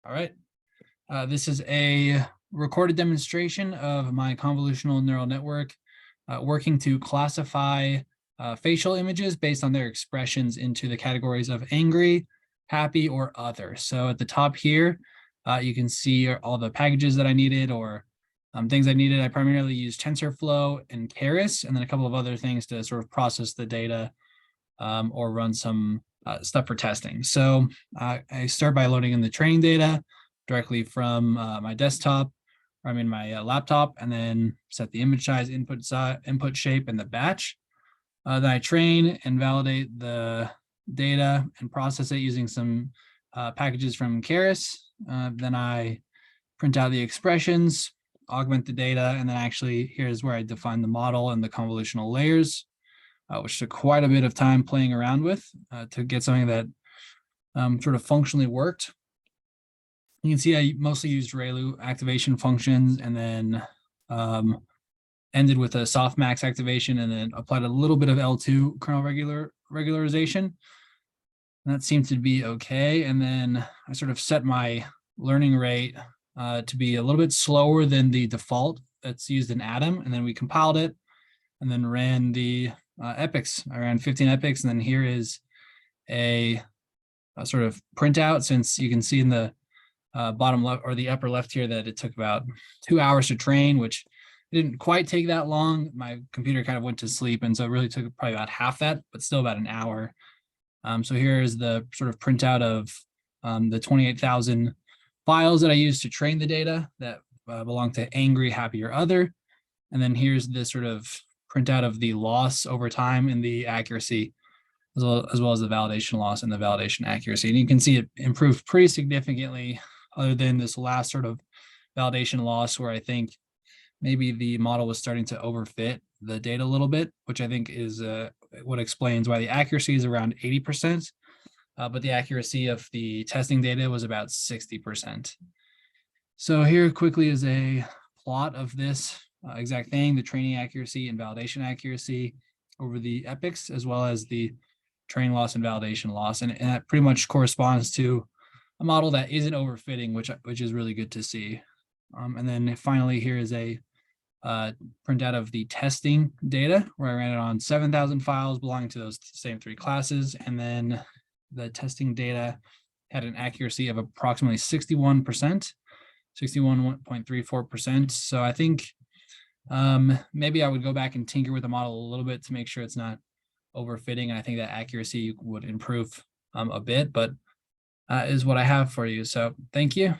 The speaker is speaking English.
All right. This is a recorded demonstration of my convolutional neural network working to classify facial images based on their expressions into the categories of angry, happy, or other. So at the top here, you can see all the packages that I needed or things I needed. I primarily used TensorFlow and Keras, and then a couple of other things to sort of process the data or run some stuff for testing. So I start by loading in the training data directly from my desktop, or I mean my laptop, and then set the image size, input shape, and the batch. Then I train and validate the data and process it using some packages from Keras. Then I print out the expressions, augment the data, and then actually here's where I define the model and the convolutional layers, which took quite a bit of time playing around with to get something that sort of functionally worked. You can see I mostly used ReLU activation functions and then ended with a softmax activation and then applied a little bit of L2 kernel regularization. And that seemed to be okay. And then I sort of set my learning rate to be a little bit slower than the default that's used in Atom. And then we compiled it and then ran the epochs. I ran 15 epochs, and then here is a sort of printout, since you can see in the bottom left or the upper left here that it took about 2 hours to train, which didn't quite take that long. My computer kind of went to sleep, and so it really took probably about half that, but still about an hour. So here is the sort of printout of the 28,000 files that I used to train the data that belong to angry, happy, or other. And then here's the sort of printout of the loss over time and the accuracy, as well as the validation loss and the validation accuracy. And you can see it improved pretty significantly, other than this last sort of validation loss where I think maybe the model was starting to overfit the data a little bit, which I think is what explains why the accuracy is around 80%, but the accuracy of the testing data was about 60%. So here quickly is a plot of this exact thing, the training accuracy and validation accuracy over the epochs, as well as the training loss and validation loss. And that pretty much corresponds to a model that isn't overfitting, which is really good to see. And then finally, here is a printout of the testing data where I ran it on 7,000 files belonging to those same 3 classes. And then the testing data had an accuracy of approximately 61%, 61.34%. So I think maybe I would go back and tinker with the model a little bit to make sure it's not overfitting. And I think that accuracy would improve a bit, but is what I have for you. So thank you.